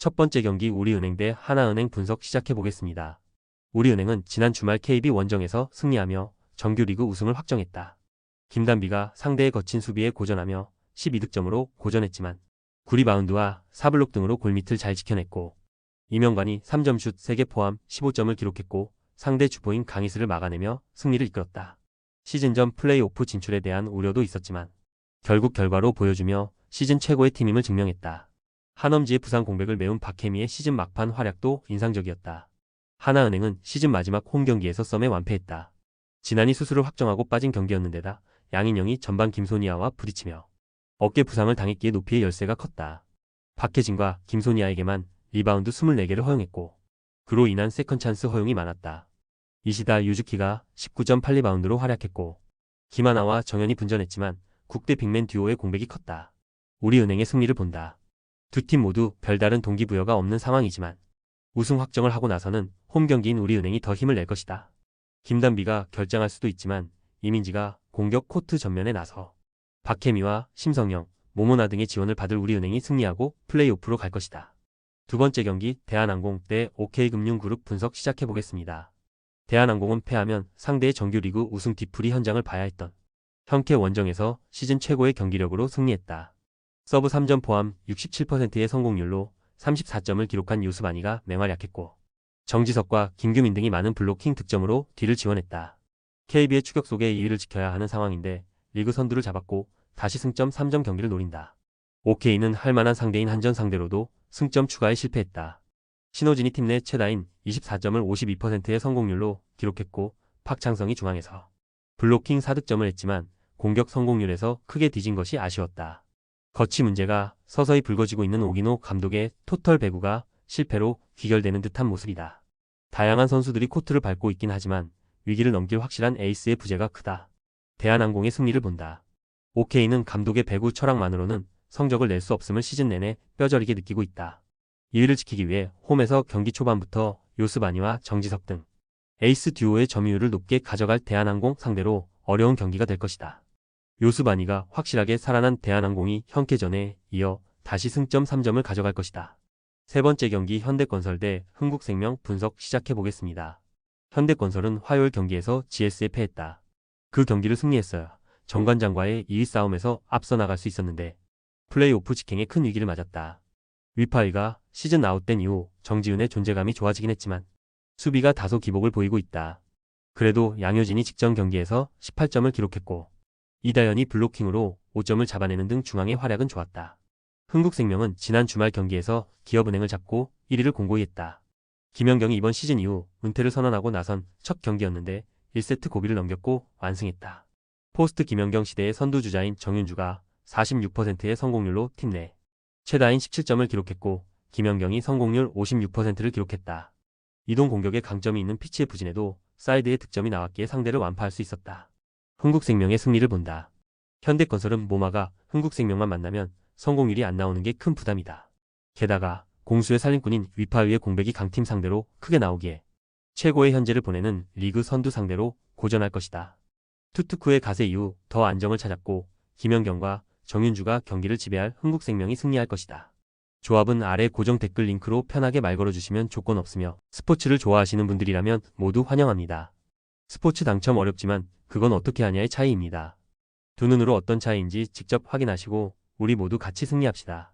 첫 번째 경기 우리은행 대 하나은행 분석 시작해보겠습니다. 우리은행은 지난 주말 KB 원정에서 승리하며 정규리그 우승을 확정했다. 김단비가 상대의 거친 수비에 고전하며 12득점으로 고전했지만 9리바운드와 4블록 등으로 골밑을 잘 지켜냈고 이명관이 3점슛 3개 포함 15점을 기록했고 상대 주포인 강희슬을 막아내며 승리를 이끌었다. 시즌 전 플레이오프 진출에 대한 우려도 있었지만 결국 결과로 보여주며 시즌 최고의 팀임을 증명했다. 한엄지의 부상 공백을 메운 박혜미의 시즌 막판 활약도 인상적이었다. 하나은행은 시즌 마지막 홈 경기에서 썸에 완패했다. 지난이 수술을 확정하고 빠진 경기였는데다 양인영이 전반 김소니아와 부딪히며 어깨 부상을 당했기에 높이의 열세가 컸다. 박혜진과 김소니아에게만 리바운드 24개를 허용했고 그로 인한 세컨 찬스 허용이 많았다. 이시다 유즈키가 19.8리바운드로 활약했고 김하나와 정현이 분전했지만 국대 빅맨 듀오의 공백이 컸다. 우리은행의 승리를 본다. 두 팀 모두 별다른 동기부여가 없는 상황이지만 우승 확정을 하고 나서는 홈 경기인 우리은행이 더 힘을 낼 것이다. 김단비가 결장할 수도 있지만 이민지가 공격 코트 전면에 나서 박혜미와 심성영, 모모나 등의 지원을 받을 우리은행이 승리하고 플레이오프로 갈 것이다. 두 번째 경기 대한항공 대 OK금융그룹 분석 시작해보겠습니다. 대한항공은 패하면 상대의 정규리그 우승 뒤풀이 현장을 봐야 했던 현케 원정에서 시즌 최고의 경기력으로 승리했다. 서브 3점 포함 67%의 성공률로 34점을 기록한 유스바니가 맹활약했고 정지석과 김규민 등이 많은 블로킹 득점으로 뒤를 지원했다. KB의 추격 속에 2위를 지켜야 하는 상황인데 리그 선두를 잡았고 다시 승점 3점 경기를 노린다. OK는 할만한 상대인 한전 상대로도 승점 추가에 실패했다. 신호진이 팀 내 최다인 24점을 52%의 성공률로 기록했고 박창성이 중앙에서 블로킹 4득점을 했지만 공격 성공률에서 크게 뒤진 것이 아쉬웠다. 거치 문제가 서서히 불거지고 있는 오기노 감독의 토털 배구가 실패로 귀결되는 듯한 모습이다. 다양한 선수들이 코트를 밟고 있긴 하지만 위기를 넘길 확실한 에이스의 부재가 크다. 대한항공의 승리를 본다. OK는 감독의 배구 철학만으로는 성적을 낼 수 없음을 시즌 내내 뼈저리게 느끼고 있다. 2위를 지키기 위해 홈에서 경기 초반부터 요스바니와 정지석 등 에이스 듀오의 점유율을 높게 가져갈 대한항공 상대로 어려운 경기가 될 것이다. 요스바니가 확실하게 살아난 대한항공이 현케전에 이어 다시 승점 3점을 가져갈 것이다. 세 번째 경기 현대건설 대 흥국생명 분석 시작해보겠습니다. 현대건설은 화요일 경기에서 GS에 패했다. 그 경기를 승리했어야 정관장과의 2위 싸움에서 앞서 나갈 수 있었는데 플레이오프 직행에 큰 위기를 맞았다. 위파이가 시즌 아웃된 이후 정지훈의 존재감이 좋아지긴 했지만 수비가 다소 기복을 보이고 있다. 그래도 양효진이 직전 경기에서 18점을 기록했고 이다연이 블로킹으로 5점을 잡아내는 등 중앙의 활약은 좋았다. 흥국생명은 지난 주말 경기에서 기업은행을 잡고 1위를 공고히 했다. 김연경이 이번 시즌 이후 은퇴를 선언하고 나선 첫 경기였는데 1세트 고비를 넘겼고 완승했다. 포스트 김연경 시대의 선두주자인 정윤주가 46%의 성공률로 팀 내 최다인 17점을 기록했고 김연경이 성공률 56%를 기록했다. 이동 공격에 강점이 있는 피치의 부진에도 사이드의 득점이 나왔기에 상대를 완파할 수 있었다. 흥국생명의 승리를 본다. 현대건설은 모마가 흥국생명만 만나면 성공률이 안 나오는 게 큰 부담이다. 게다가 공수의 살림꾼인 위파위의 공백이 강팀 상대로 크게 나오기에 최고의 현재를 보내는 리그 선두 상대로 고전할 것이다. 투투쿠의 가세 이후 더 안정을 찾았고 김연경과 정윤주가 경기를 지배할 흥국생명이 승리할 것이다. 조합은 아래 고정 댓글 링크로 편하게 말 걸어주시면 조건 없으며 스포츠를 좋아하시는 분들이라면 모두 환영합니다. 스포츠 당첨 어렵지만 그건 어떻게 하냐의 차이입니다. 두 눈으로 어떤 차이인지 직접 확인하시고 우리 모두 같이 승리합시다.